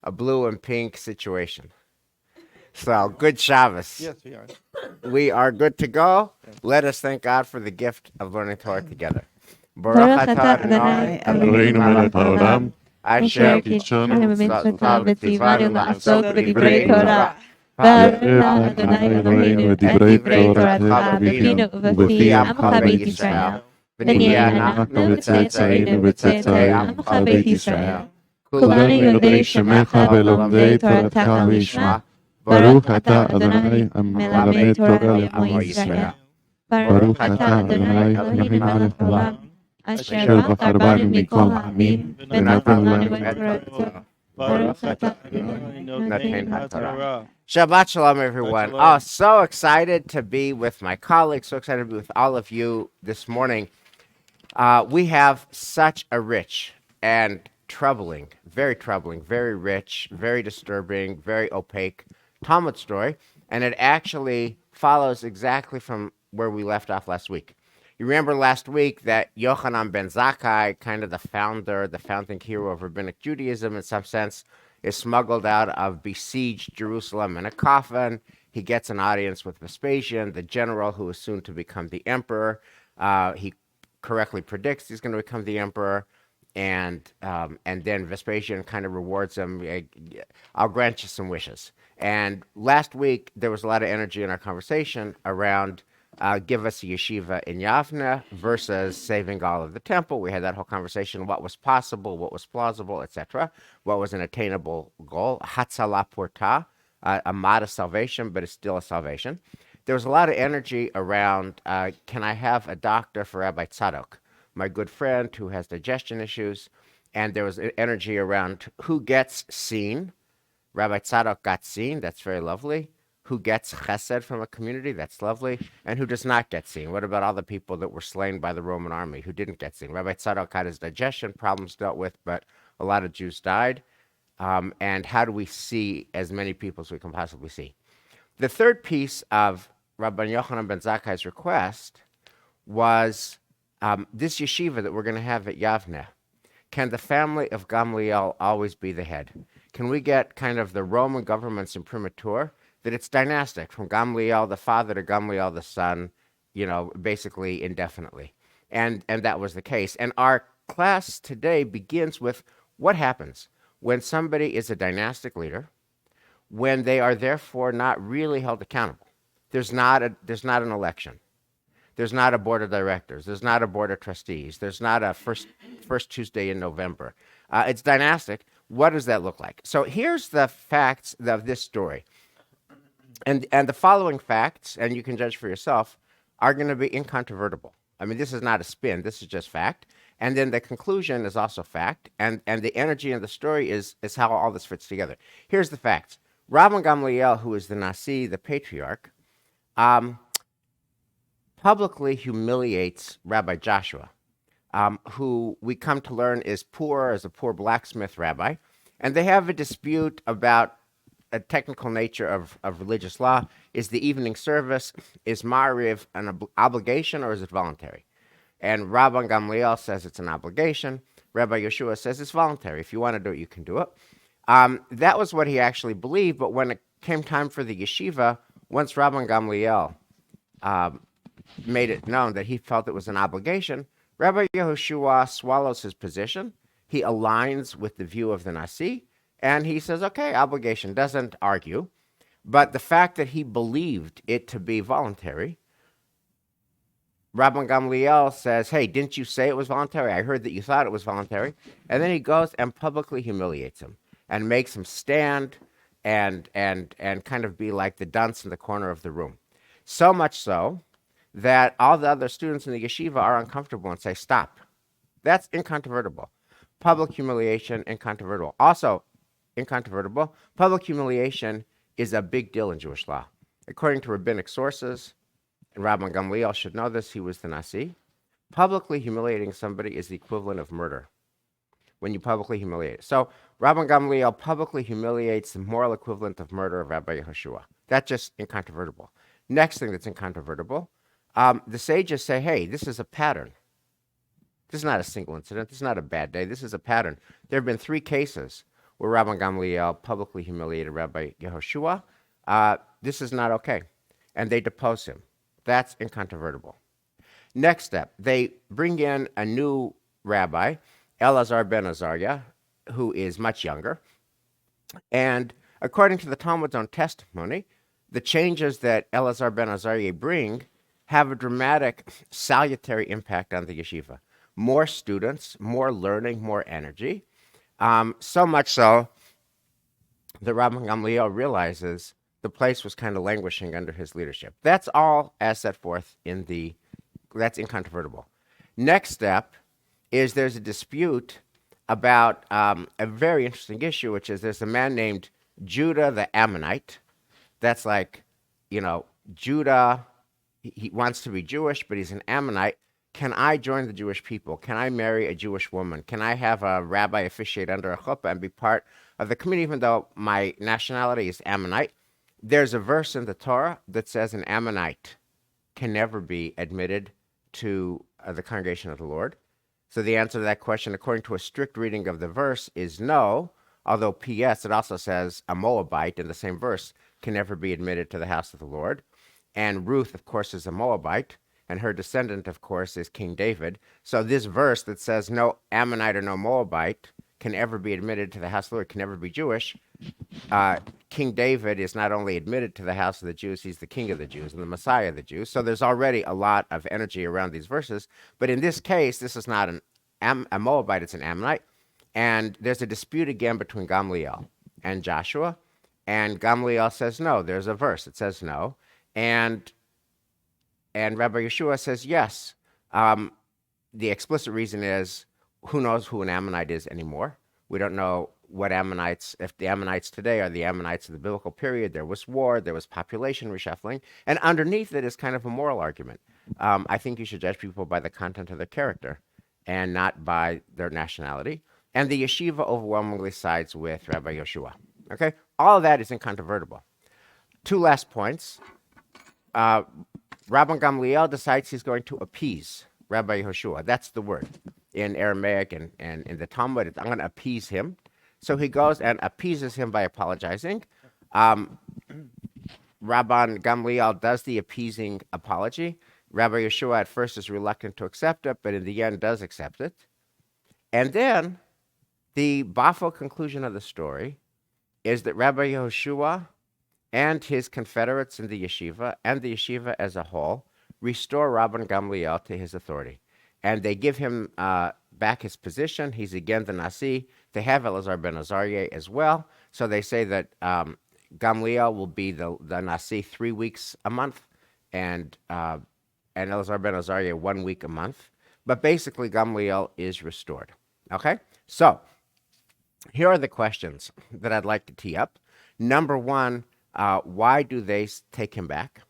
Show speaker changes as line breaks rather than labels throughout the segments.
a blue and pink situation. So, good Shabbos.
Yes, we are.
We are good to go.
Yes.
Let us thank God for the gift of learning Torah together.
Baruch
Baruch
atah
atah
Adonai
Adonai
Eloheinu
Eloheinu
melech
melech
haolam,
haolam, asher
asher
קידשנו
קידשנו
tzivanu
במצוותיו וציוונו
v'tzivanu
לעסוק
la'asok
בדברי
b'divrei
תורה.
Torah.
Baruch
Ha'areh
Adonai
Eloheinu
Eloheinu את
et
דברי
divrei
תורתך
toratcha
בפינו ובפי עמך בית ישראל. ונהיה אנחנו וצאצאינו וצאצאי עמך בית ישראל. כולנו יודעי שמך ולומדי תורתך לשמה. ברוך אתה אדוני המלמד תורה לעמו ישראל. ברוך אתה אדוני אלוהינו מלך העולם, אשר בחר בנו מכל העמים, ונתן לנו את תורתו. Baruch atah Adonai noten haTorah.
Shabbat Shalom, everyone.
Shabbat shalom.
Oh, so excited to be with my colleagues, so excited to be with all of you this morning. We have such a rich and troubling, very rich, very disturbing, very opaque Talmud story, and it actually follows exactly from where we left off last week. You remember last week that Yochanan ben Zakkai, kind of the founder, the founding hero of Rabbinic Judaism in some sense, is smuggled out of besieged Jerusalem in a coffin. He gets an audience with Vespasian, the general who is soon to become the emperor. He correctly predicts he's going to become the emperor, and then Vespasian kind of rewards him. I'll grant you some wishes. And last week there was a lot of energy in our conversation around give us a yeshiva in Yavne versus saving all of the temple. We had that whole conversation: what was possible, what was plausible, etc. What was an attainable goal? Hatzalah porta, a modest salvation, but it's still a salvation. There was a lot of energy around, can I have a doctor for Rabbi Tzadok, my good friend who has digestion issues? And there was energy around who gets seen. Rabbi Tzadok got seen. That's very lovely. Who gets chesed from a community? That's lovely. And who does not get seen? What about all the people that were slain by the Roman army who didn't get seen? Rabbi Tzadok had his digestion problems dealt with, but a lot of Jews died. And how do we see as many people as we can possibly see? The third piece of Rabbi Yochanan ben Zakkai's request was this yeshiva that we're going to have at Yavne. Can the family of Gamliel always be the head? Can we get kind of the Roman government's imprimatur that it's dynastic from Gamliel the father to Gamliel the son, basically indefinitely? And that was the case. And our class today begins with what happens when somebody is a dynastic leader, when they are therefore not really held accountable. There's not an election. There's not a board of directors. There's not a board of trustees. There's not a first Tuesday in November. It's dynastic. What does that look like? So here's the facts of this story. And the following facts, and you can judge for yourself, are going to be incontrovertible. I mean, this is not a spin. This is just fact. And then the conclusion is also fact. And the energy in the story is how all this fits together. Here's the facts. Rabban Gamliel, who is the Nasi, the patriarch, publicly humiliates Rabbi Joshua, who we come to learn is poor, as a poor blacksmith rabbi. And they have a dispute about a technical nature of religious law. Is the evening service, is Ma'ariv an obligation or is it voluntary? And Rabban Gamliel says it's an obligation. Rabbi Yeshua says it's voluntary. If you want to do it, you can do it. That was what he actually believed, but when it came time for the yeshiva, once Rabban Gamliel made it known that he felt it was an obligation, Rabbi Yehoshua swallows his position. He aligns with the view of the Nasi, and he says, okay, obligation, doesn't argue. But the fact that he believed it to be voluntary, Rabban Gamliel says, hey, didn't you say it was voluntary? I heard that you thought it was voluntary. And then he goes and publicly humiliates him and makes him stand and kind of be like the dunce in the corner of the room. So much so that all the other students in the yeshiva are uncomfortable and say, stop. That's incontrovertible. Public humiliation, incontrovertible. Also, incontrovertible, public humiliation is a big deal in Jewish law. According to rabbinic sources, and Rabban Gamliel should know this, he was the Nasi, publicly humiliating somebody is the equivalent of murder when you publicly humiliate. So Rabban Gamliel publicly humiliates the moral equivalent of murder of Rabbi Yehoshua. That's just incontrovertible. Next thing that's incontrovertible, the sages say, hey, this is a pattern. This is not a single incident. This is not a bad day. This is a pattern. There have been 3 cases where Rabban Gamliel publicly humiliated Rabbi Yehoshua. This is not okay. And they depose him. That's incontrovertible. Next step, they bring in a new rabbi, Elazar ben Azariah, who is much younger. And according to the Talmud's own testimony, the changes that Elazar ben Azariah bring have a dramatic, salutary impact on the yeshiva. More students, more learning, more energy. So much so that Rabban Gamliel realizes the place was kind of languishing under his leadership. That's all as set forth in that's incontrovertible. Next step is there's a dispute about a very interesting issue, which is there's a man named Judah the Ammonite. That's like, Judah, he wants to be Jewish, but he's an Ammonite. Can I join the Jewish people? Can I marry a Jewish woman? Can I have a rabbi officiate under a chuppah and be part of the community, even though my nationality is Ammonite? There's a verse in the Torah that says an Ammonite can never be admitted to the congregation of the Lord. So the answer to that question, according to a strict reading of the verse, is no, although P.S., it also says a Moabite in the same verse can never be admitted to the house of the Lord. And Ruth, of course, is a Moabite, and her descendant, of course, is King David. So this verse that says no Ammonite or no Moabite can ever be admitted to the house of the Lord, can never be Jewish. King David is not only admitted to the house of the Jews, he's the king of the Jews and the Messiah of the Jews. So there's already a lot of energy around these verses. But in this case, this is not a Moabite, it's an Ammonite. And there's a dispute again between Gamliel and Joshua. And Gamliel says no. There's a verse that says no. And Rabbi Yeshua says yes. The explicit reason is, who knows who an Ammonite is anymore? We don't know what Ammonites, if the Ammonites today are the Ammonites of the biblical period. There was war, there was population reshuffling, and underneath it is kind of a moral argument. I think you should judge people by the content of their character and not by their nationality. And the yeshiva overwhelmingly sides with Rabbi Yeshua. Okay? All of that is incontrovertible. Two last points. Rabban Gamliel decides he's going to appease Rabbi Yehoshua. That's the word in Aramaic and in the Talmud. I'm going to appease him. So he goes and appeases him by apologizing. Rabban Gamliel does the appeasing apology. Rabbi Yeshua at first is reluctant to accept it, but in the end does accept it. And then the baffled conclusion of the story is that Rabbi Yehoshua and his confederates in the yeshiva and the yeshiva as a whole restore Rabban Gamliel to his authority. And they give him back his position. He's again the Nasi. They have Elazar ben Azariah as well. So they say that Gamliel will be the Nasi 3 weeks a month and Elazar ben Azariah 1 week a month. But basically, Gamliel is restored. Okay? So here are the questions that I'd like to tee up. Number one, why do they take him back?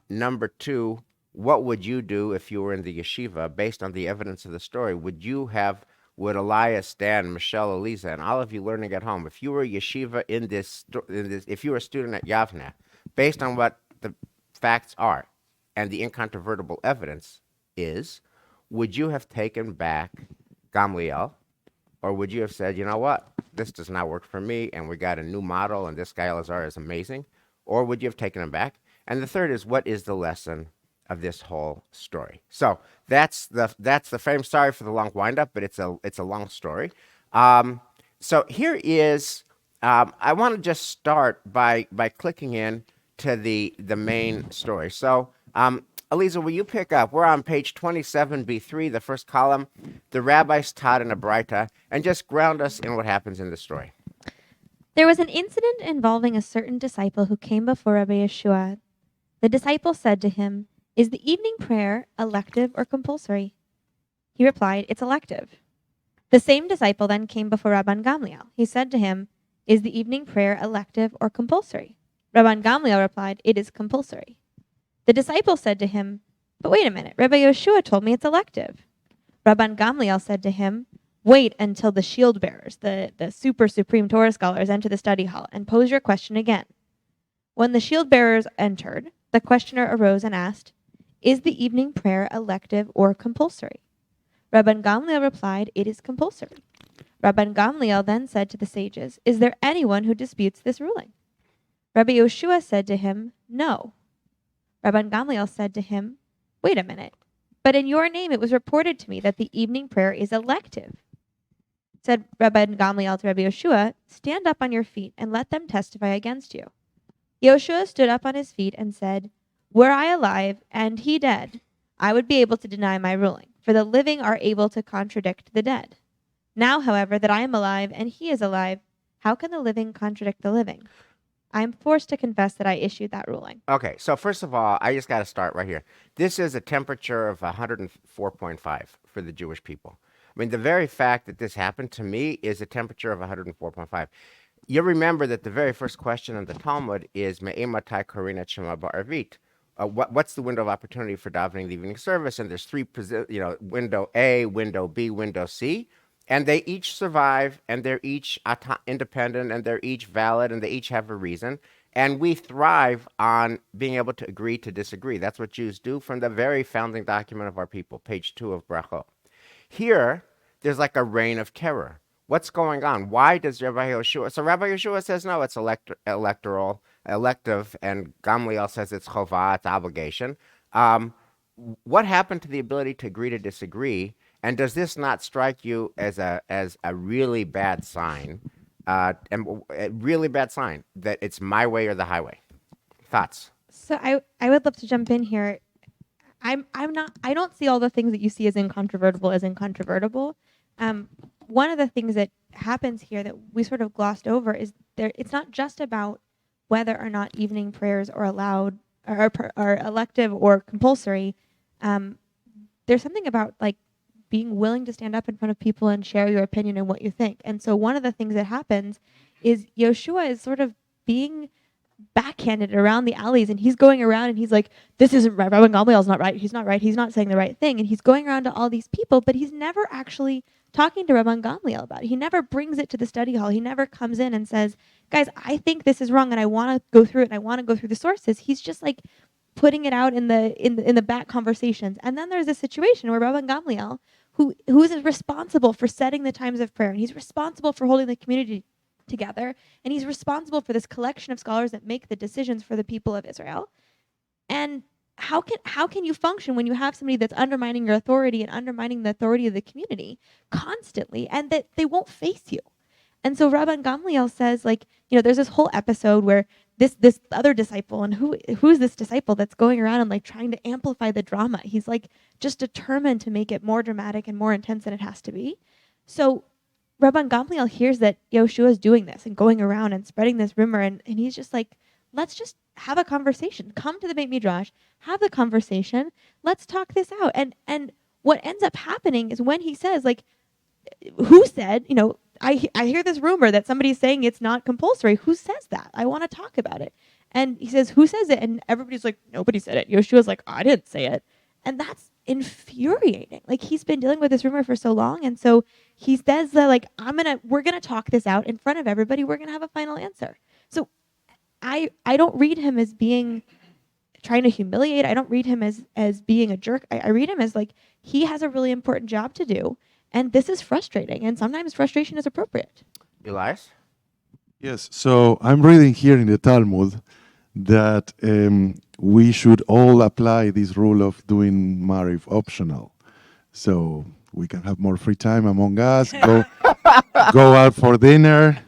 Number two, what would you do if you were in the yeshiva based on the evidence of the story? Would Elias, Dan, Michelle, Eliza, and all of you learning at home, if you were a yeshiva in this, if you were a student at Yavne, based on what the facts are and the incontrovertible evidence is, would you have taken back Gamliel? Or would you have said, you know what, this does not work for me, and we got a new model, and this guy Elazar is amazing? Or would you have taken him back? And the third is, what is the lesson of this whole story? So that's the frame. Sorry for the long windup, but it's a long story. So here is, I want to just start by clicking in to the main story. So Eliza, will you pick up? We're on page 27b3, the first column. The rabbis taught in a Braita, and just ground us in what happens in the story.
There was an incident involving a certain disciple who came before Rabbi Yeshua. The disciple said to him, "Is the evening prayer elective or compulsory?" He replied, "It's elective." The same disciple then came before Rabban Gamliel. He said to him, "Is the evening prayer elective or compulsory?" Rabban Gamliel replied, "It is compulsory." The disciple said to him, "But wait a minute, Rabbi Yeshua told me it's elective." Rabban Gamliel said to him, "Wait until the shield bearers, the super supreme Torah scholars, enter the study hall and pose your question again." When the shield bearers entered, the questioner arose and asked, "Is the evening prayer elective or compulsory?" Rabban Gamliel replied, "It is compulsory."
Rabban Gamliel then said to the sages, "Is there anyone who disputes this ruling?" Rabbi Yoshua said to him, "No." Rabban Gamliel said to him, "Wait a minute. But in your name it was reported to me that the evening prayer is elective." Said Rabban Gamliel to Rabbi Yoshua, "Stand up on your feet and let them testify against you." Yoshua stood up on his feet and said, "Were I alive and he dead, I would be able to deny my ruling, for the living are able to contradict the dead. Now, however, that I am alive and he is alive, how can the living contradict the living? I am forced to confess that I issued that ruling."
Okay, so first of all, I just got to start right here. This is a temperature of 104.5 for the Jewish people. I mean, the very fact that this happened to me is a temperature of 104.5. You remember that the very first question in the Talmud is Me'ematai Korina Shema Ba'arvit. What's the window of opportunity for davening the evening service? And there's three, window A, window B, window C, and they each survive, and they're each independent, and they're each valid, and they each have a reason. And we thrive on being able to agree to disagree. That's what Jews do from the very founding document of our people, page 2 of Brachot. Here, there's like a reign of terror. What's going on? Why does Rabbi Yoshua? So Rabbi Yoshua says no, it's elective, and Gamliel says it's chovah, it's obligation. What happened to the ability to agree to disagree? And does this not strike you as a really bad sign, and a really bad sign that it's my way or the highway? Thoughts?
So I would love to jump in here. I don't see all the things that you see as incontrovertible as incontrovertible. One of the things that happens here that we sort of glossed over is it's not just about whether or not evening prayers are allowed or are elective or compulsory. There's something about like being willing to stand up in front of people and share your opinion and what you think. And so one of the things that happens is Yoshua is sort of being backhanded around the alleys, and he's going around and he's like, "This isn't right. Rabban Gamliel's not right. He's not right. He's not saying the right thing." And he's going around to all these people, but he's never actually talking to Rabban Gamliel about it. He never brings it to the study hall. He never comes in and says, "Guys, I think this is wrong, and I want to go through it, and I want to go through the sources." He's just like putting it out in the back conversations. And then there's a situation where Rabban Gamliel, who is responsible for setting the times of prayer, and he's responsible for holding the community together, and he's responsible for this collection of scholars that make the decisions for the people of Israel. And how can you function when you have somebody that's undermining your authority and undermining the authority of the community constantly, and that they won't face you? And so Rabban Gamliel says, like, there's this whole episode where this other disciple, and who's this disciple that's going around and like trying to amplify the drama? He's like just determined to make it more dramatic and more intense than it has to be. So Rabban Gamliel hears that Yoshua is doing this and going around and spreading this rumor, and he's just like, let's just have a conversation. Come to the Beit Midrash, have the conversation. Let's talk this out. And what ends up happening is when he says, like, who said, I hear this rumor that somebody's saying it's not compulsory. Who says that? I want to talk about it. And he says, who says it? And everybody's like, nobody said it. Yoshua's like, I didn't say it. And that's infuriating. Like, he's been dealing with this rumor for so long. And so he says that, like, we're going to talk this out in front of everybody. We're going to have a final answer. So I don't read him as being trying to humiliate. I don't read him as being a jerk. I read him as like, he has a really important job to do. And this is frustrating, and sometimes frustration is appropriate.
Elias?
Yes, so I'm reading here in the Talmud that we should all apply this rule of doing Mariv optional. So we can have more free time among us, go out for dinner.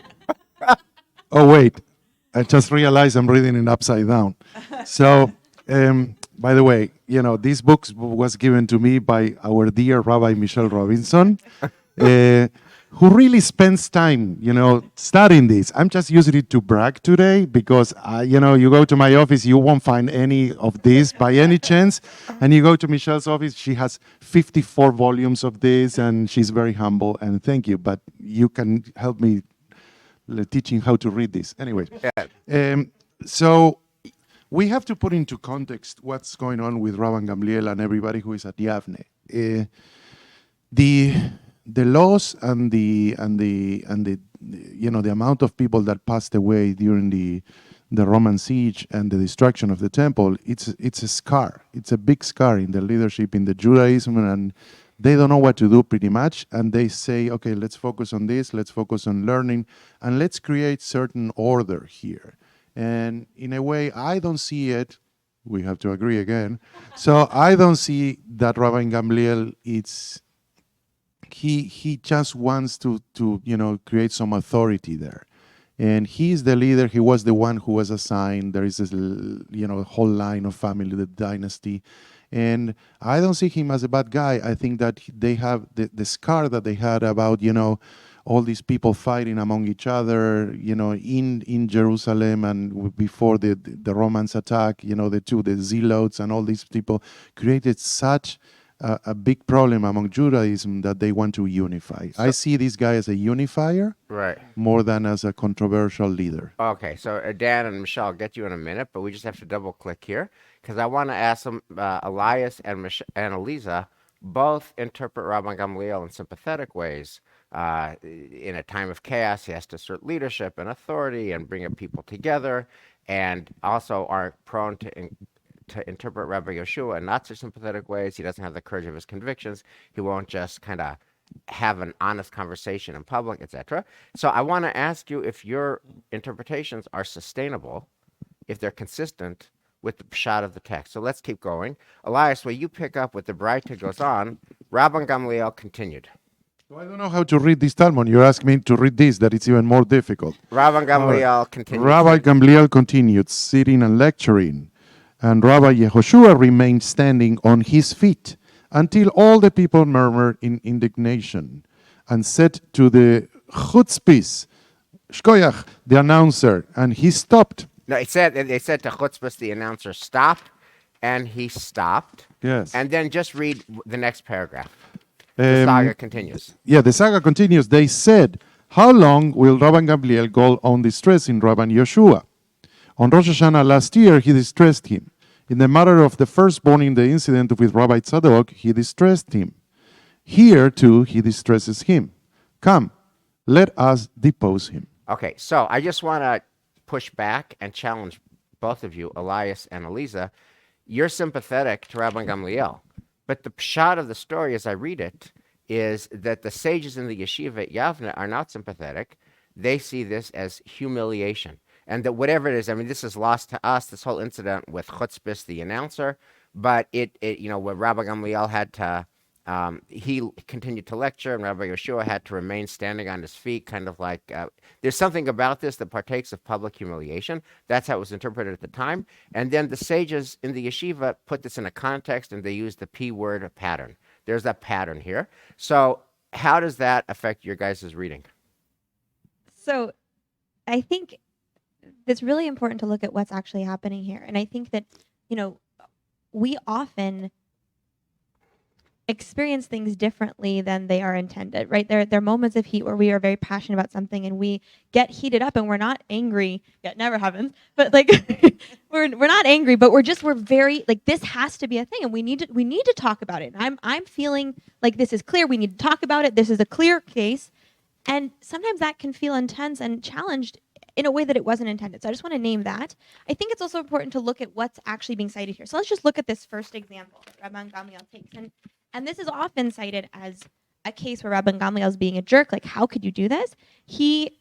Oh, wait, I just realized I'm reading it upside down. So, by the way, this book was given to me by our dear Rabbi Michelle Robinson, who really spends time, studying this. I'm just using it to brag today because, you go to my office, you won't find any of this by any chance. And you go to Michelle's office, she has 54 volumes of this, and she's very humble. And thank you, but you can help me teaching how to read this. Anyway, so we have to put into context what's going on with Rabban Gamliel and everybody who is at Yavne. The laws and the amount of people that passed away during the Roman siege and the destruction of the temple, it's a scar. It's a big scar in the leadership in the Judaism and they don't know what to do pretty much, and they say, okay, let's focus on this, let's focus on learning, and let's create certain order here. And in a way, I don't see it. We have to agree again. So I don't see that Rabbi Gamliel, he just wants to create some authority there, and he's the leader. He was the one who was assigned. There is this whole line of family, the dynasty, and I don't see him as a bad guy. I think that they have the scar that they had about all these people fighting among each other, in Jerusalem, and before the Romans attack, the zealots and all these people created such a big problem among Judaism that they want to unify. I see this guy as a unifier,
Right.
more than as a controversial leader.
Okay, so Dan and Michelle, I'll get you in a minute, but we just have to double click here because I want to ask them, Elias and Eliza both interpret Rabban Gamliel in sympathetic ways. In a time of chaos, he has to assert leadership and authority and bring people together, and also are prone to interpret Rabbi Yeshua in not so sympathetic ways. He doesn't have the courage of his convictions. He won't just kind of have an honest conversation in public, etc. So I want to ask you if your interpretations are sustainable, if they're consistent with the pshat of the text. So let's keep going. Elias, where you pick up with the Braita goes on, Rabban Gamliel continued.
So I don't know how to read this Talmud. You ask me to read this, that it's even more difficult.
Rabban Gamliel continued.
Rabbi Gamliel continued, sitting and lecturing, and Rabbi Yehoshua remained standing on his feet until all the people murmured in indignation and said to the chutzpis, Shkoyach, the announcer, and he stopped.
No, they said to Chutzpah, the announcer stopped, and he stopped.
Yes.
And then just read the next paragraph. The saga continues.
Yeah, the saga continues. They said, how long will Rabban Gamliel go on distressing Rabban Yeshua? On Rosh Hashanah last year, he distressed him. In the matter of the firstborn in the incident with Rabbi Tzadok, he distressed him. Here, too, he distresses him. Come, let us depose him.
Okay, so I just want to push back and challenge both of you, Elias and Eliza. You're sympathetic to Rabban Gamliel, but the pshat of the story, as I read it, is that the sages in the yeshiva at Yavne are not sympathetic. They see this as humiliation. And that whatever it is, I mean, this is lost to us, this whole incident with Chutzpis, the announcer, but when Rabbi Gamliel had to, he continued to lecture, and Rabbi Yeshua had to remain standing on his feet, kind of like, there's something about this that partakes of public humiliation. That's how it was interpreted at the time. And then the sages in the yeshiva put this in a context, and they used the P word pattern. There's that pattern here. So how does that affect your guys' reading?
So I think it's really important to look at what's actually happening here. And I think that, we often experience things differently than they are intended, right? There are moments of heat where we are very passionate about something and we get heated up and we're not angry. Yeah, it never happens. But we're not angry, but we're very this has to be a thing, and we need to talk about it. And I'm feeling like this is clear. We need to talk about it. This is a clear case. And sometimes that can feel intense and challenged in a way that it wasn't intended. So I just want to name that. I think it's also important to look at what's actually being cited here. So let's just look at this first example that Rabban Gamliel takes. And this is often cited as a case where Rabban Gamliel is being a jerk. Like, how could you do this? He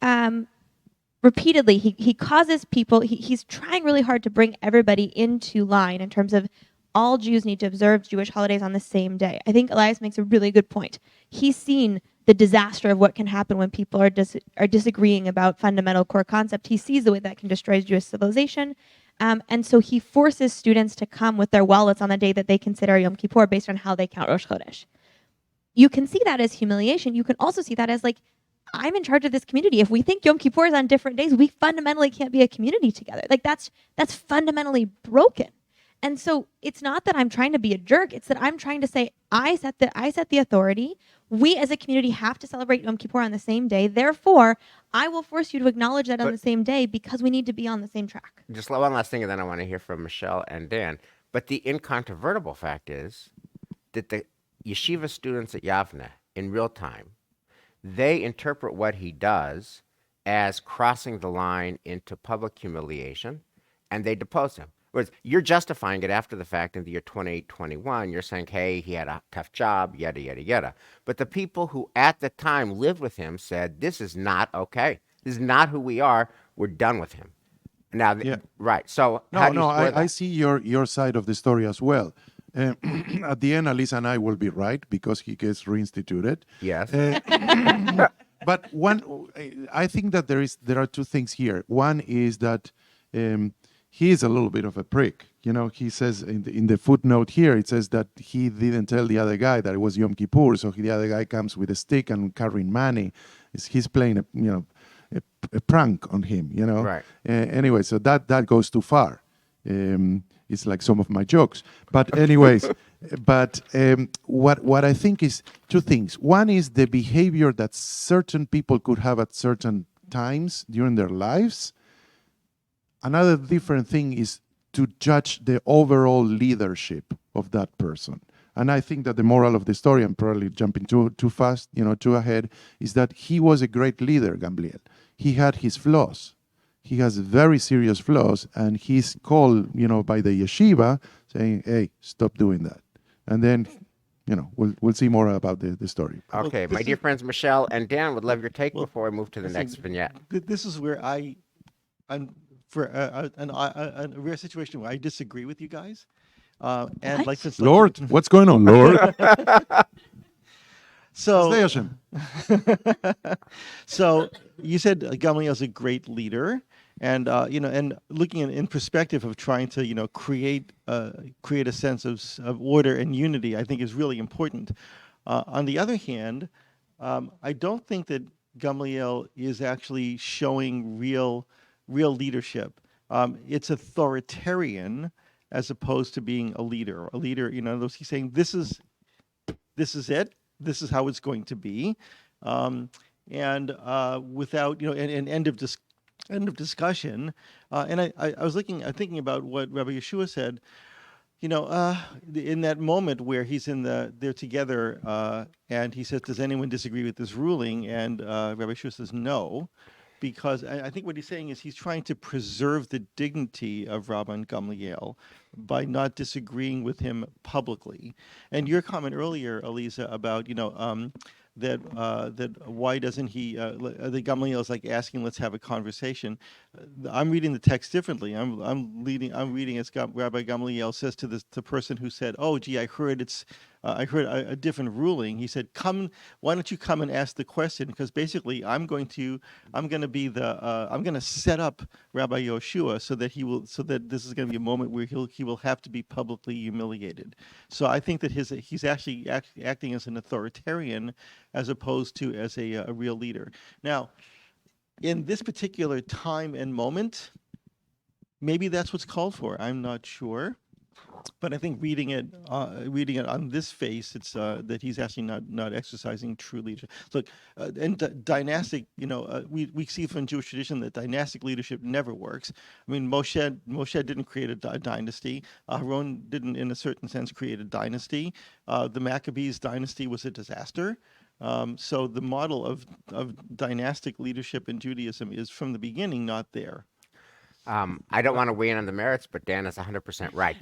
repeatedly, he causes people, he's trying really hard to bring everybody into line in terms of all Jews need to observe Jewish holidays on the same day. I think Elias makes a really good point. He's seen the disaster of what can happen when people are disagreeing about fundamental core concept. He sees the way that can destroy Jewish civilization. And so he forces students to come with their wallets on the day that they consider Yom Kippur based on how they count Rosh Chodesh. You can see that as humiliation. You can also see that as I'm in charge of this community. If we think Yom Kippur is on different days, we fundamentally can't be a community together. That's fundamentally broken. And so it's not that I'm trying to be a jerk. It's that I'm trying to say, I set the authority. We as a community have to celebrate Yom Kippur on the same day. Therefore, I will force you to acknowledge that on the same day because we need to be on the same track.
Just one last thing, and then I want to hear from Michelle and Dan. But the incontrovertible fact is that the yeshiva students at Yavne, in real time, they interpret what he does as crossing the line into public humiliation, and they depose him. was you're justifying it after the fact in the year 2021. You're saying, hey, he had a tough job, yada, yada, yada. But the people who at the time lived with him said, this is not okay. This is not who we are. We're done with him. Now,
Yeah.
right. So how
No,
do you
no,
square that?
I see your side of the story as well. At the end, Alisa and I will be right because he gets reinstituted.
Yes.
But I think that there are two things here. One is that he is a little bit of a prick. You know, he says in the footnote here, it says that he didn't tell the other guy that it was Yom Kippur, so the other guy comes with a stick and carrying money. He's playing a prank on him. You know.
Right.
Anyway, so that goes too far. It's like some of my jokes. But anyways, what I think is two things. One is the behavior that certain people could have at certain times during their lives. Another different thing is to judge the overall leadership of that person. And I think that the moral of the story, I'm probably jumping too fast, too ahead, is that he was a great leader, Gamliel. He had his flaws. He has very serious flaws, and he's called, by the yeshiva saying, hey, stop doing that. And then, we'll see more about the story.
Okay, my dear friends, Michelle and Dan would love your take before I move to the next vignette.
This is where I'm for a rare situation where I disagree with you guys. And
What?
Lord, what's going on, Lord?
So,
Stay Hashem.
so you said Gamaliel is a great leader, and and looking in perspective of trying to create a sense of order and unity, I think is really important. On the other hand, I don't think that Gamaliel is actually showing real leadership. It's authoritarian as opposed to being a leader. A leader, he's saying this is it. This is how it's going to be, and without an end of discussion. And I was thinking about what Rabbi Yeshua said. In that moment where he's they're together, and he says, "Does anyone disagree with this ruling?" And Rabbi Yeshua says, "No." Because I think what he's saying is he's trying to preserve the dignity of Rabban Gamliel by not disagreeing with him publicly. And your comment earlier, Elisa, about that why doesn't he? The Gamliel is like asking, "Let's have a conversation." I'm reading the text differently. I'm reading as Rabbi Gamliel says to the person who said, "Oh, gee, I heard a different ruling." He said, "Come, why don't you come and ask the question? Because basically, I'm going to set up Rabbi Yoshua so that this is going to be a moment where he will have to be publicly humiliated." So I think that he's actually acting as an authoritarian as opposed to as a real leader. Now, in this particular time and moment, maybe that's what's called for. I'm not sure. But I think reading it on this face, it's that he's actually not exercising true leadership. Look, and dynastic, we see from Jewish tradition that dynastic leadership never works. I mean, Moshe didn't create a dynasty. Aaron didn't, in a certain sense, create a dynasty. The Maccabees dynasty was a disaster. So the model of dynastic leadership in Judaism is from the beginning not there.
I don't want to weigh in on the merits, but Dan is 100% right.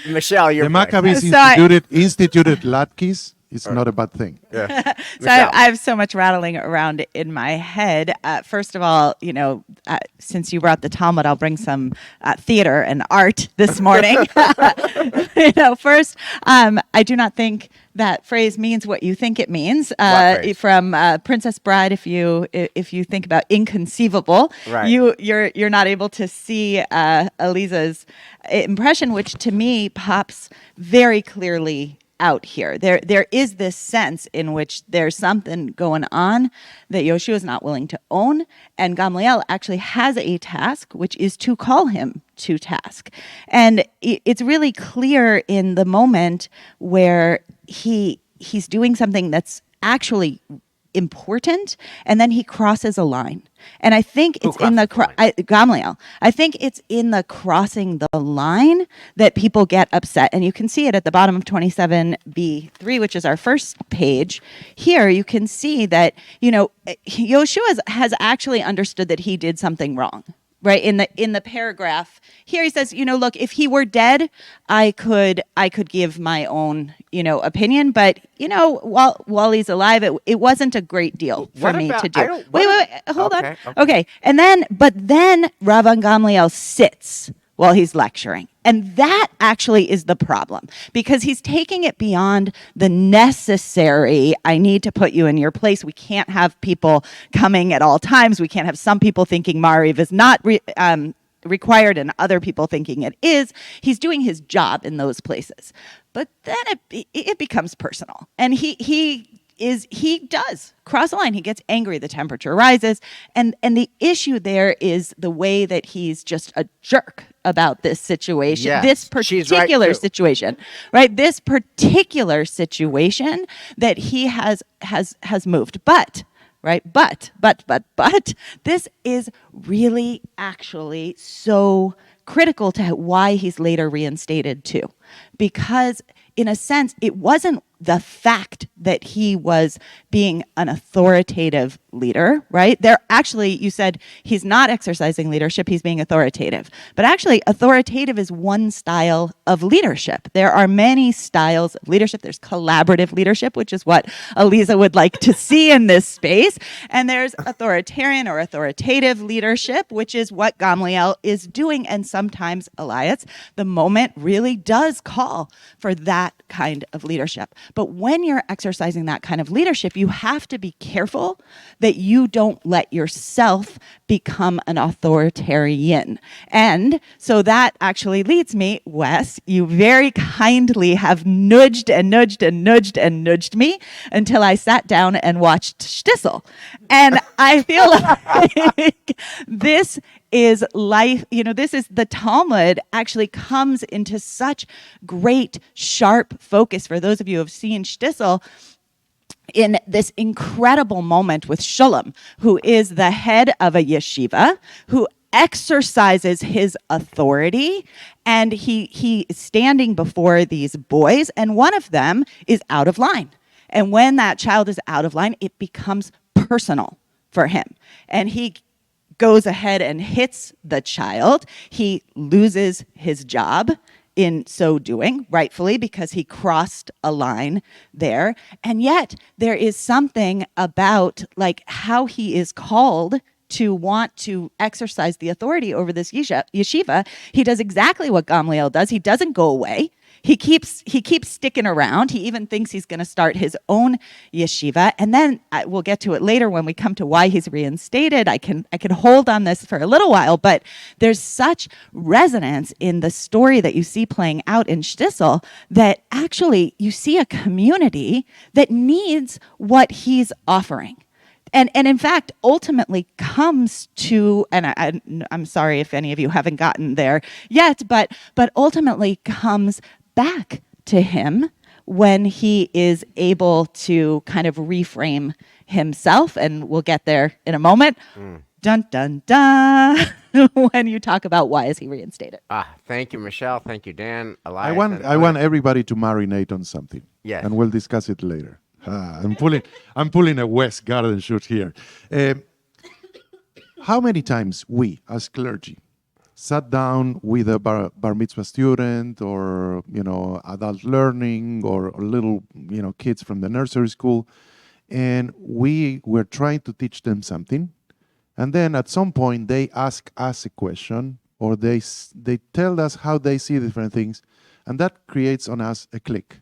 Michelle, you're
The Maccabees instituted latkes. It's not a bad thing.
Yeah.
So I have so much rattling around in my head. First of all, since you brought the Talmud, I'll bring some theater and art this morning. First, I do not think that phrase means what you think it means. From Princess Bride, if you think about inconceivable,
right.
you're not able to see Elisa's impression, which to me pops very clearly out here. There is this sense in which there's something going on that Yoshua is not willing to own, and Gamliel actually has a task, which is to call him to task. And it's really clear in the moment where he's doing something that's actually important, and then he crosses a line. And I think it's in Gamliel. I think it's in the crossing the line that people get upset. And you can see it at the bottom of 27b3, which is our first page. Here you can see that, Yoshua has actually understood that he did something wrong. right? In the paragraph here, he says, look, if he were dead, I could give my own, opinion, but while he's alive, it wasn't a great deal for
What
me
about-
to
I
do.
don't-
Wait, hold
Okay,
on.
okay.
Okay, and then Rabban Gamliel sits while he's lecturing. And that actually is the problem, because he's taking it beyond the necessary, I need to put you in your place. We can't have people coming at all times. We can't have some people thinking Mariv is not required and other people thinking it is. He's doing his job in those places. But then it becomes personal. And he does cross the line. He gets angry. The temperature rises. And the issue there is the way that he's just a jerk about this situation,
Yes,
this
she's right,
particular
too.
situation, right? This particular situation that he has moved. But, right? But, this is really actually so critical to why he's later reinstated too. Because in a sense, it wasn't the fact that he was being an authoritative leader, right? There actually, you said he's not exercising leadership, he's being authoritative. But actually, authoritative is one style of leadership. There are many styles of leadership. There's collaborative leadership, which is what Aliza would like to see in this space. And there's authoritarian or authoritative leadership, which is what Gamliel is doing. And sometimes, Elias, the moment really does call for that kind of leadership. But when you're exercising that kind of leadership, you have to be careful that you don't let yourself become an authoritarian. And so that actually leads me, Wes, you very kindly have nudged and nudged and nudged and nudged me until I sat down and watched Shtisel. And I feel like this is life, this is the Talmud actually comes into such great, sharp focus for those of you who have seen Shtisel in this incredible moment with Shulam, who is the head of a yeshiva, who exercises his authority, and he is standing before these boys, and one of them is out of line. And when that child is out of line, it becomes personal for him. And he goes ahead and hits the child. He loses his job in so doing, rightfully, because he crossed a line there. And yet there is something about like how he is called to want to exercise the authority over this yeshiva. He does exactly what Gamliel does. He doesn't go away. He keeps sticking around. He even thinks he's going to start his own yeshiva. And then we'll get to it later when we come to why he's reinstated. I can hold on this for a little while, but there's such resonance in the story that you see playing out in Shtisel that actually you see a community that needs what he's offering. And in fact, ultimately comes to, and I'm sorry if any of you haven't gotten there yet, but ultimately comes back to him when he is able to kind of reframe himself, and we'll get there in a moment. Dun, dun, dun, when you talk about why is he reinstated.
Thank you, Michelle. Thank you, Dan. Elias.
I want everybody to marinate on something.
Yes.
And we'll discuss it later. I'm pulling a West Garden shoot here. How many times we, as clergy, sat down with a bar mitzvah student or, adult learning or little, kids from the nursery school, and we were trying to teach them something, and then at some point they ask us a question or they tell us how they see different things, and that creates on us a click.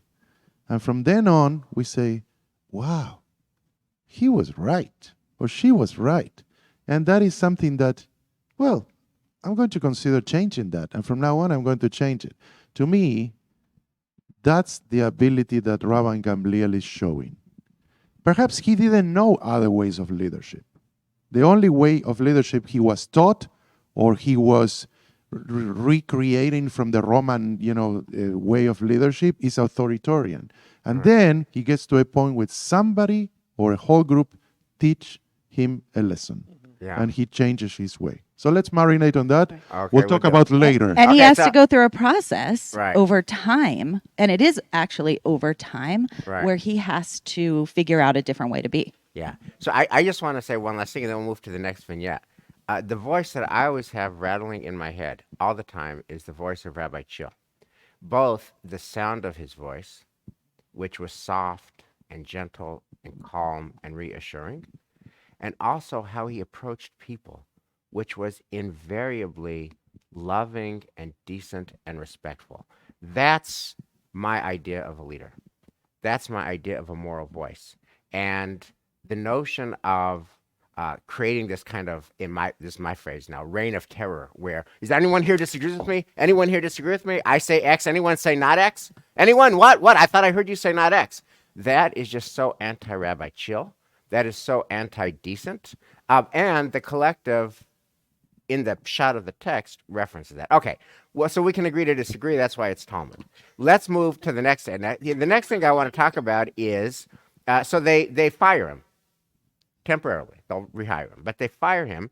And from then on, we say, wow, he was right, or she was right. And that is something that, well, I'm going to consider changing that. And from now on, I'm going to change it. To me, that's the ability that Rabban Gamliel is showing. Perhaps he didn't know other ways of leadership. The only way of leadership he was taught, or he was recreating from the Roman, way of leadership, is authoritarian. And then he gets to a point where somebody or a whole group teach him a lesson.
Yeah.
And he changes his way. So let's marinate on that.
Okay,
We'll talk
we'll do
about
it.
later.
And he
Okay,
has
so-
to go through a process
Right.
over time, and it is actually over time,
Right.
where he has to figure out a different way to be.
Yeah. So I just want to say one last thing, and then we'll move to the next vignette. the voice that I always have rattling in my head all the time is the voice of Rabbi Chill. Both the sound of his voice, which was soft and gentle and calm and reassuring, and also how he approached people, which was invariably loving and decent and respectful. That's my idea of a leader. That's my idea of a moral voice. And the notion of creating this kind of, this is my phrase now, reign of terror, where, is anyone here disagrees with me? Anyone here disagree with me? I say X, anyone say not X? Anyone? What? I thought I heard you say not X. That is just so anti-Rabbi Chill. That is so anti-decent. And the collective, in the shot of the text, references that. Okay, well, so we can agree to disagree. That's why it's Talmud. Let's move to the next thing. The next thing I want to talk about is, so they fire him temporarily. They'll rehire him, but they fire him.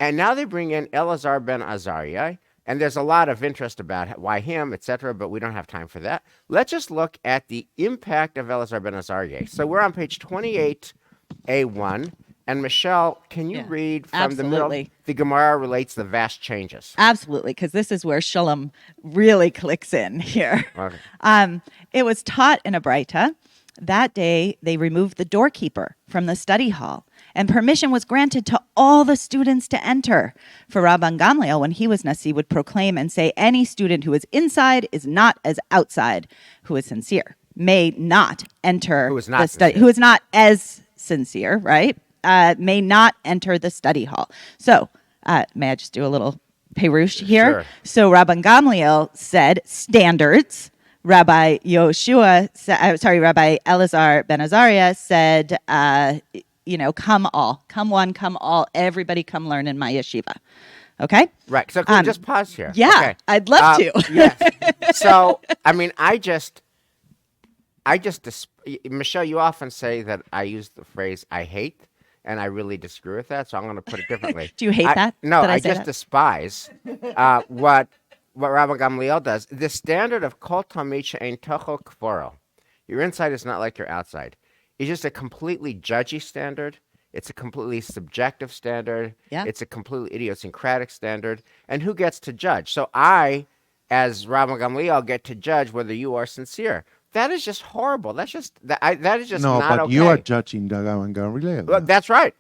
And now they bring in Elazar ben Azariah, and there's a lot of interest about why him, etc., but we don't have time for that. Let's just look at the impact of Elazar ben Azariah. So we're on page 28A1. And Michelle, can you read from the middle? The Gemara relates the vast changes.
Absolutely, because this is where Shalom really clicks in here. Okay. It was taught in a Braita. That day, they removed the doorkeeper from the study hall, and permission was granted to all the students to enter. For Rabban Gamliel, when he was Nasi, would proclaim and say, any student who is inside is not as outside, who is sincere, may not enter the study. Who is not as sincere, right? May not enter the study hall. So, may I just do a little Perush here? Sure. So, Rabban Gamliel said standards. Rabbi Elazar ben Azariah said, come one, come all, everybody come learn in my yeshiva. Okay?
Right. So can we just pause here?
Yeah,
okay.
I'd love to.
Yes. So, I mean, Michelle, you often say that I use the phrase I hate, and I really disagree with that, so I'm going to put it differently.
Do you hate that?
No, I just despise what Rabbi Gamliel does. The standard of kol tamid she'ein tocho kforo. Your inside is not like your outside. It's just a completely judgy standard. It's a completely subjective standard.
Yeah.
It's a completely idiosyncratic standard. And who gets to judge? So I, as Rabbi Gamliel, get to judge whether you are sincere. That is just horrible. That is just not okay.
No, but you are judging the Rabbi Gamliel.
Well, that's right,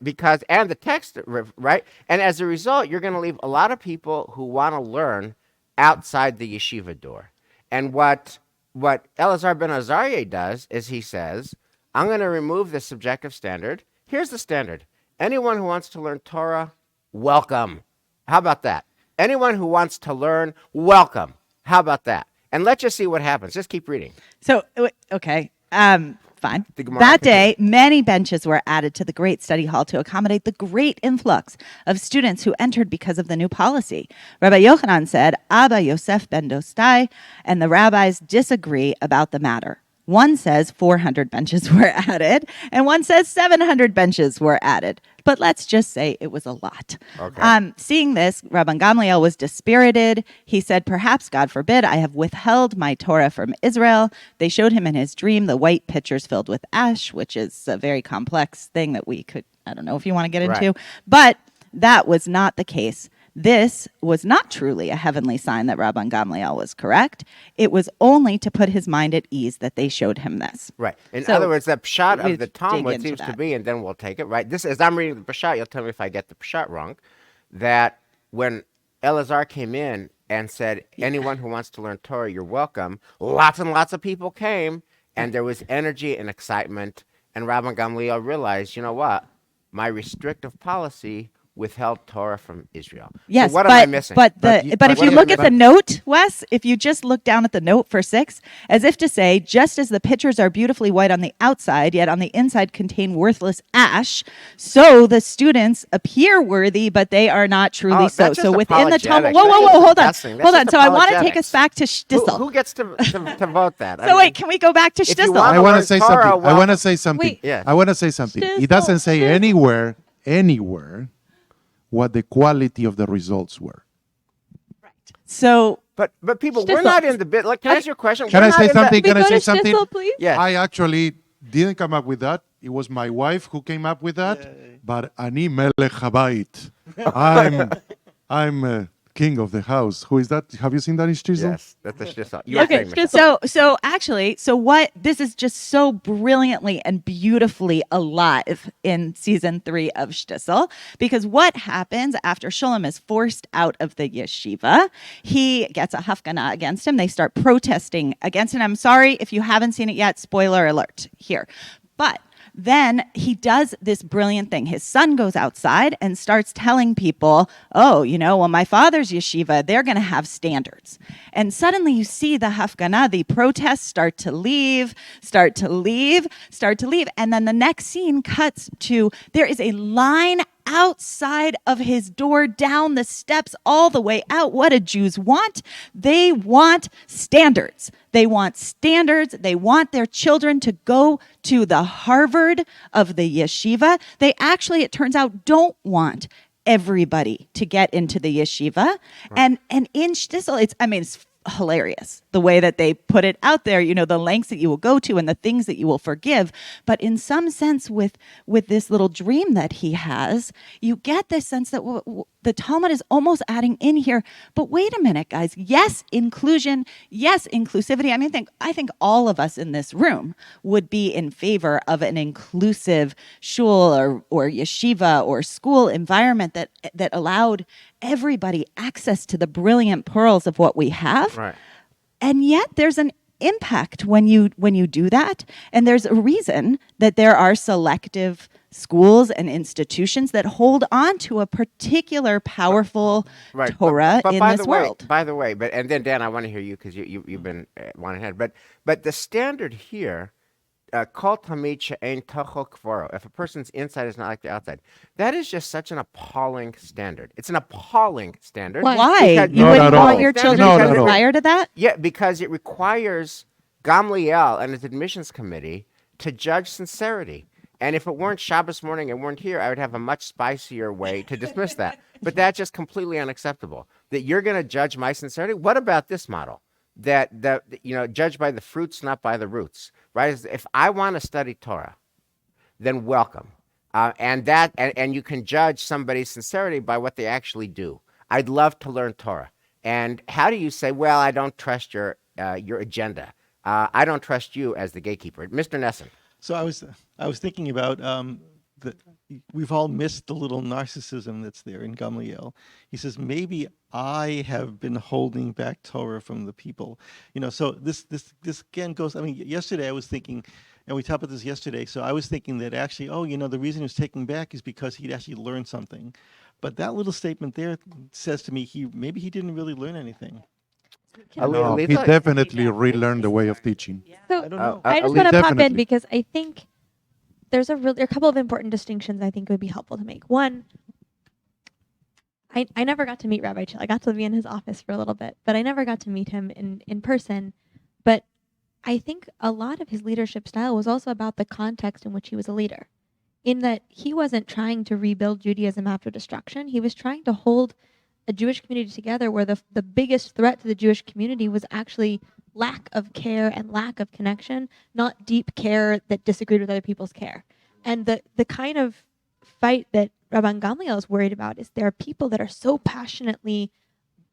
and the text, right? And as a result, you're going to leave a lot of people who want to learn outside the yeshiva door. And what Elazar ben Azariah does is he says, I'm going to remove the subjective standard. Here's the standard. Anyone who wants to learn Torah, welcome. How about that? Anyone who wants to learn, welcome. How about that? And let's just see what happens. Just keep reading.
So, okay. Fine. That day, many benches were added to the great study hall to accommodate the great influx of students who entered because of the new policy. Rabbi Yochanan said, Abba Yosef ben Dostai, and the rabbis disagree about the matter. One says 400 benches were added, and one says 700 benches were added. But let's just say it was a lot.
Okay.
Seeing this, Rabban Gamliel was dispirited. He said, perhaps, God forbid, I have withheld my Torah from Israel. They showed him in his dream the white pitchers filled with ash, which is a very complex thing that we could, I don't know if you want to get into. But that was not the case. This was not truly a heavenly sign that Rabban Gamliel was correct. It was only to put his mind at ease that they showed him this.
Right. In other words, the pshat of the Talmud seems to be, and then we'll take it, right? This, as I'm reading the pshat, you'll tell me if I get the pshat wrong, that when Elazar came in and said, anyone who wants to learn Torah, you're welcome, lots and lots of people came, and there was energy and excitement, and Rabban Gamliel realized, you know what? My restrictive policy withheld Torah from Israel.
Yes,
so what am I missing?
But if you look at the note, Wes, if you just look down at the note for 6, as if to say, just as the pitchers are beautifully white on the outside, yet on the inside contain worthless ash, so the students appear worthy, but they are not truly so. So within the Talmud, whoa, hold on. So I want to take us back to Shtisel.
Who gets to vote that?
So wait, can we go back to Shtisel?
I want to say something. I want to say something.
Wait.
Yeah.
I want to say something. It doesn't say anywhere what the quality of the results were.
Right. So,
but people, we're not in the bit. Like, can I ask you a question?
Can I say something?
Can
I say something?
Shtisel, please?
Yeah.
I actually didn't come up with that. It was my wife who came up with that. But ani melech habayit. I'm king of the house. Who is that? Have you seen that in Shtisel?
Yes, that's a shtisel. You were
Okay,
saying, Michelle.
so actually, so what this is just so brilliantly and beautifully alive in season 3 of Shtisel, because what happens after Shulam is forced out of the yeshiva, he gets a hafgana against him. They start protesting against him. I'm sorry if you haven't seen it yet. Spoiler alert here, but then he does this brilliant thing. His son goes outside and starts telling people, oh, well, my father's yeshiva, they're going to have standards. And suddenly you see the Hafgana, the protests start to leave. And then the next scene cuts to there is a line outside of his door, down the steps, all the way out. What do Jews want? They want standards. They want standards. They want their children to go to the Harvard of the yeshiva. They actually, it turns out, don't want everybody to get into the yeshiva. Right. And in Shtisel, it's hilarious the way that they put it out there, the lengths that you will go to and the things that you will forgive. But in some sense, with this little dream that he has, you get this sense that the Talmud is almost adding in here, but wait a minute, guys. Yes, inclusion. Yes, inclusivity. I think all of us in this room would be in favor of an inclusive shul or yeshiva or school environment that allowed everybody access to the brilliant pearls of what we have.
Right.
And yet there's an impact when you do that. And there's a reason that there are selective schools and institutions that hold on to a particular powerful Torah
but
in
by
this
the way,
world.
By the way, and then Dan, I want to hear you because you've been wanting ahead. But the standard here, kol tamid she'ein tocho kvoro, if a person's inside is not like the outside, that is just such an appalling standard. It's an appalling standard.
Why?
Because-
You
Not
wouldn't
at
want
all.
your
No,
children
not
to
at all.
prior to that?
Yeah, because it requires Gamliel and his admissions committee to judge sincerity. And if it weren't Shabbos morning and weren't here, I would have a much spicier way to dismiss that. But that's just completely unacceptable. That you're going to judge my sincerity? What about this model? That judge by the fruits, not by the roots, right? If I want to study Torah, then welcome. And you can judge somebody's sincerity by what they actually do. I'd love to learn Torah. And how do you say, well, I don't trust your agenda. I don't trust you as the gatekeeper. Mr. Nesson.
So I was thinking about we've all missed the little narcissism that's there in Gamliel. He says, maybe I have been holding back Torah from the people. So this again goes, yesterday I was thinking, and we talked about this yesterday, so I was thinking that actually, the reason he was taking back is because he'd actually learned something. But that little statement there says to me, maybe he didn't really learn anything.
No, he definitely relearned the way of teaching.
So
I don't know.
I just want to pop in
Definitely.
because I think there's a couple of important distinctions I think would be helpful to make. One, I never got to meet Rabbi Chill. I got to be in his office for a little bit, but I never got to meet him in person. But I think a lot of his leadership style was also about the context in which he was a leader, in that he wasn't trying to rebuild Judaism after destruction. He was trying to hold a Jewish community together where the biggest threat to the Jewish community was actually lack of care and lack of connection, not deep care that disagreed with other people's care. And the kind of fight that Rabban Gamliel is worried about is there are people that are so passionately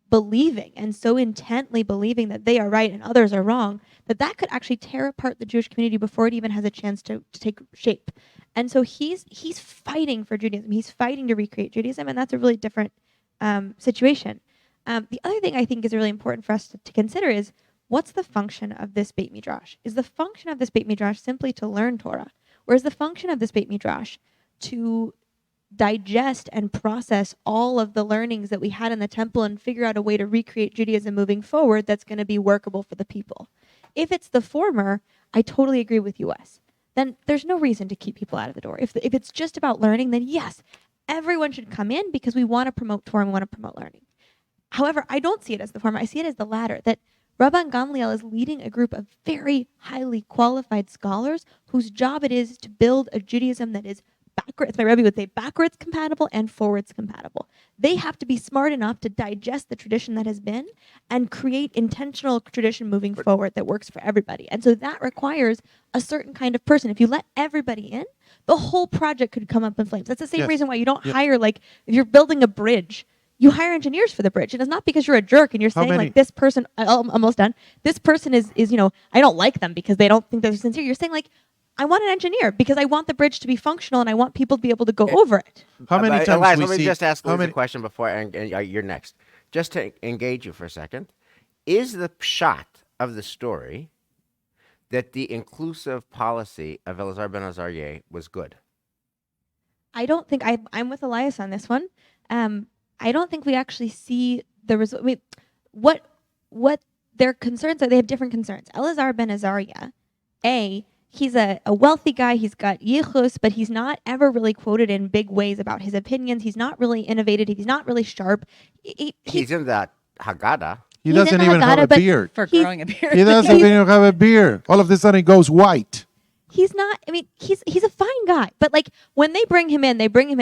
believing and so intently believing that they are right and others are wrong that could actually tear apart the Jewish community before it even has a chance to take shape. And so he's fighting for Judaism. He's fighting to recreate Judaism, and that's a really different situation. The other thing I think is really important for us to consider is what's the function of this Beit Midrash? Is the function of this Beit Midrash simply to learn Torah? Or is the function of this Beit Midrash to digest and process all of the learnings that we had in the temple and figure out a way to recreate Judaism moving forward that's going to be workable for the people? If it's the former, I totally agree with you, Wes. Then there's no reason to keep people out of the door. If it's just about learning, then yes, everyone should come in because we want to promote Torah and we want to promote learning. However, I don't see it as the former. I see it as the latter, that Rabban Gamliel is leading a group of very highly qualified scholars whose job it is to build a Judaism that is backwards, my Rebbe would say, backwards compatible and forwards compatible. They have to be smart enough to digest the tradition that has been and create intentional tradition moving forward that works for everybody. And so that requires a certain kind of person. If you let everybody in, the whole project could come up in flames. That's the same reason why you don't hire, like, if you're building a bridge, you hire engineers for the bridge. And it's not because you're a jerk and you're saying, like, this person, I'm almost done, this person is, you know, I don't like them because they don't think they're sincere. You're saying, like, I want an engineer because I want the bridge to be functional and I want people to be able to go over it.
How many times
Elias,
we
let me
see?
just ask Liz a question before, and you're next. Just to engage you for a second, is the shot of the story that the inclusive policy of Elazar ben Azariah was good?
I don't think I'm with Elias on this one. I don't think we actually see the result. I mean, what their concerns are, they have different concerns. Elazar ben Azariah, he's a wealthy guy. He's got yichus, but he's not ever really quoted in big ways about his opinions. He's not really innovative. He's not really sharp.
He's in that Haggadah.
He doesn't even have a beard.
For growing a beard.
He doesn't even have a beard. All of a sudden, it goes white.
He's not. I mean, he's a fine guy, but like when they bring him in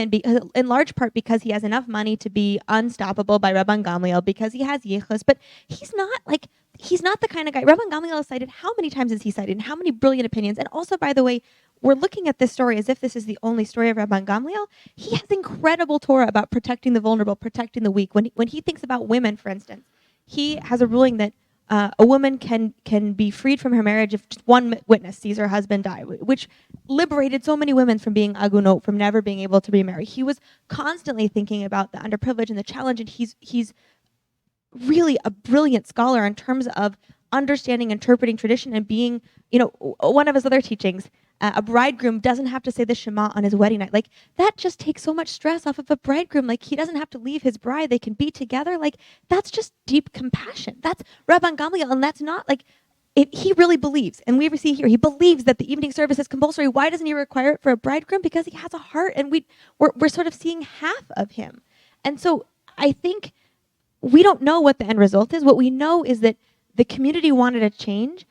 because, in large part because he has enough money to be unstoppable by Rabban Gamliel because he has yichus. But he's not the kind of guy. Rabban Gamliel is cited. How many times is he cited? And how many brilliant opinions? And also, by the way, we're looking at this story as if this is the only story of Rabban Gamliel. He has incredible Torah about protecting the vulnerable, protecting the weak. When he thinks about women, for instance, he has a ruling that a woman can be freed from her marriage if just one witness sees her husband die, which liberated so many women from being agunot, from never being able to remarry. He was constantly thinking about the underprivileged and the challenge, and he's really a brilliant scholar in terms of understanding, interpreting tradition, and being, one of his other teachings. A bridegroom doesn't have to say the Shema on his wedding night. Like, that just takes so much stress off of a bridegroom. Like, he doesn't have to leave his bride. They can be together. Like, that's just deep compassion. That's Rabban Gamliel, and that's not like, he really believes, and we see here, he believes that the evening service is compulsory. Why doesn't he require it for a bridegroom? Because he has a heart, and we're sort of seeing half of him. And so I think we don't know what the end result is. What we know is that the community wanted a change.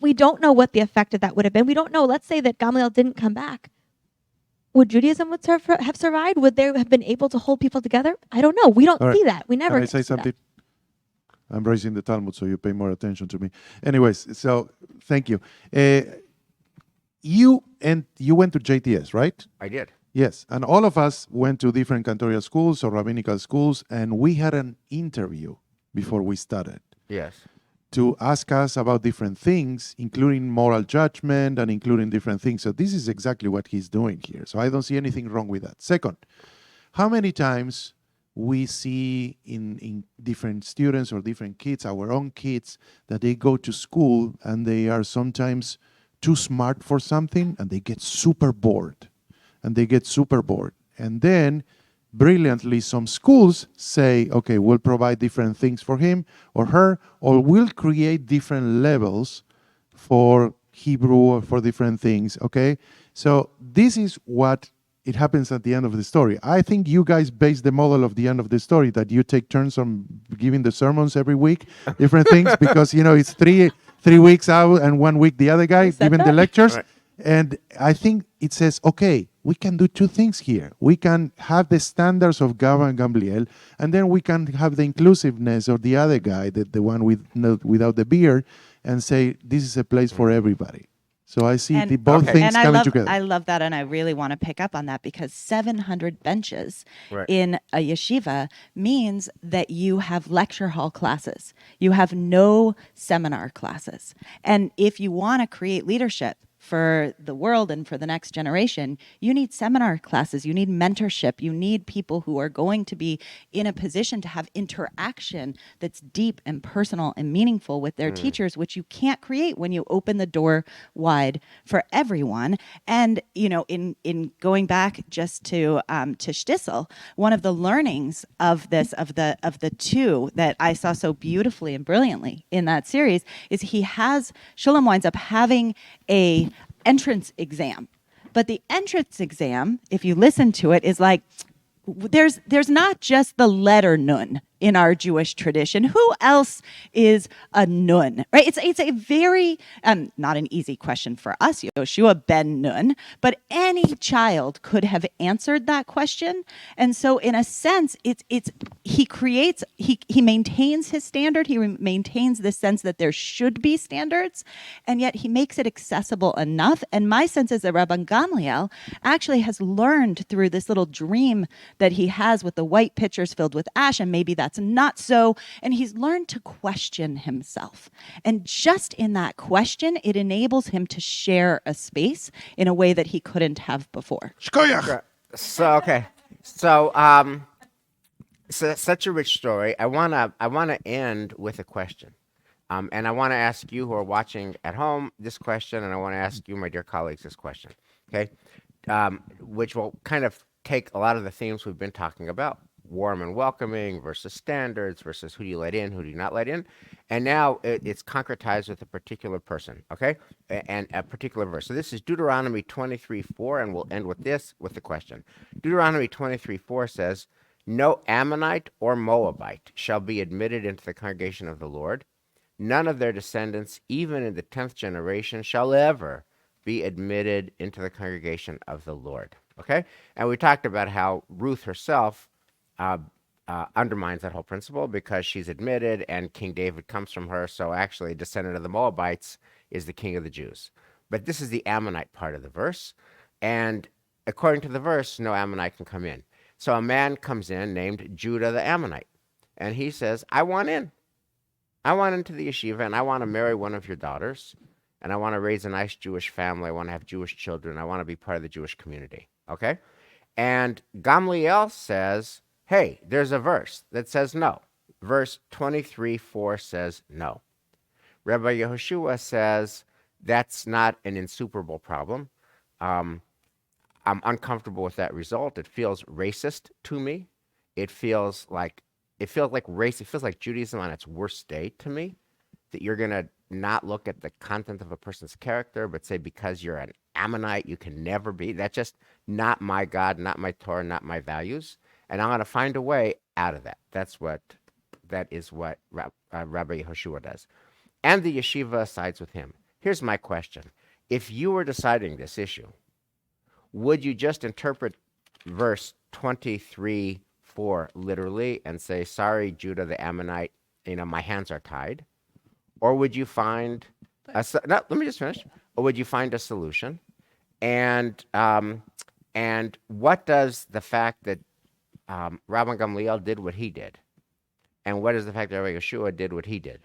We don't know what the effect of that would have been. We don't know. Let's say that Gamliel didn't come back. Would Judaism have survived? Would they have been able to hold people together? I don't know. We don't see that. We never.
Can I say something? I'm raising the Talmud, so you pay more attention to me. Anyways, so thank you. You went to JTS, right?
I did.
Yes, and all of us went to different cantorial schools or rabbinical schools, and we had an interview before we started.
Yes.
To ask us about different things, including moral judgment and including different things. So this is exactly what he's doing here. So I don't see anything wrong with that. Second, how many times we see in different students or different kids, our own kids, that they go to school and they are sometimes too smart for something and they get super bored. And then brilliantly, some schools say, okay, we'll provide different things for him or her, or we'll create different levels for Hebrew or for different things, okay? So this is what it happens at the end of the story. I think you guys base the model of the end of the story that you take turns on giving the sermons every week, different things, because, it's three weeks out and 1 week the other guy giving the lectures. Right. And I think it says, okay, we can do two things here. We can have the standards of Gava and Gamliel, and then we can have the inclusiveness of the other guy, the one without the beard, and say, this is a place for everybody. So I see both things coming together.
I love that, and I really want to pick up on that because 700 benches in a yeshiva means that you have lecture hall classes. You have no seminar classes. And if you want to create leadership for the world and for the next generation, you need seminar classes, you need mentorship, you need people who are going to be in a position to have interaction that's deep and personal and meaningful with their teachers, which you can't create when you open the door wide for everyone. And, in going back just to Shtisel, one of the learnings of this, of the two that I saw so beautifully and brilliantly in that series is Shulam winds up having a entrance exam. But the entrance exam, if you listen to it, is like, there's not just the letter nun in our Jewish tradition. Who else is a nun, right? It's a very, not an easy question for us, Yoshua ben Nun, but any child could have answered that question. And so in a sense, he maintains his standard. He maintains the sense that there should be standards, and yet he makes it accessible enough. And my sense is that Rabban Gamliel actually has learned through this little dream that he has with the white pitchers filled with ash, and maybe that's not so, and he's learned to question himself. And just in that question, it enables him to share a space in a way that he couldn't have before.
So okay, so such a rich story. I wanna end with a question, and I want to ask you who are watching at home this question, and I want to ask you, my dear colleagues, this question. Okay, which will kind of take a lot of the themes we've been talking about: warm and welcoming versus standards versus who do you let in, who do you not let in, and now it's concretized with a particular person. Okay, and a particular verse. So this is Deuteronomy 23:4, and we'll end with this with the question. Deuteronomy 23:4 says, "No Ammonite or Moabite shall be admitted into the congregation of the Lord. None of their descendants, even in the 10th generation, shall ever be admitted into the congregation of the Lord." Okay? And we talked about how Ruth herself undermines that whole principle because she's admitted and King David comes from her. So actually, a descendant of the Moabites is the king of the Jews. But this is the Ammonite part of the verse. And according to the verse, no Ammonite can come in. So a man comes in named Judah the Ammonite. And he says, I want in. I want into the yeshiva and I want to marry one of your daughters. And I want to raise a nice Jewish family. I want to have Jewish children. I want to be part of the Jewish community. Okay? And Gamliel says, hey, there's a verse that says no. Verse 23:4 says no. Rabbi Yehoshua says that's not an insuperable problem. I'm uncomfortable with that result. It feels racist to me. It feels like race. It feels like Judaism on its worst day to me. That you're gonna not look at the content of a person's character, but say because you're an Ammonite, you can never be. That's just not my God, not my Torah, not my values. And I'm gonna find a way out of that. That is what Rabbi Yehoshua does. And the yeshiva sides with him. Here's my question: if you were deciding this issue, would you just interpret verse 23:4 literally and say, sorry, Judah the Ammonite, my hands are tied? Or would you find let me just finish. Or would you find a solution? And what does the fact that Rabban Gamliel did what he did? And what is the fact that Rabbi Yeshua did what he did?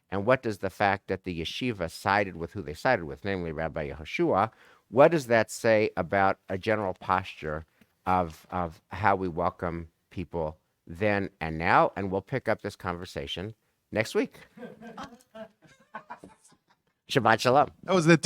And what does the fact that the yeshiva sided with who they sided with, namely Rabbi Yehoshua, what does that say about a general posture of how we welcome people then and now? And we'll pick up this conversation next week. Shabbat shalom.
That was the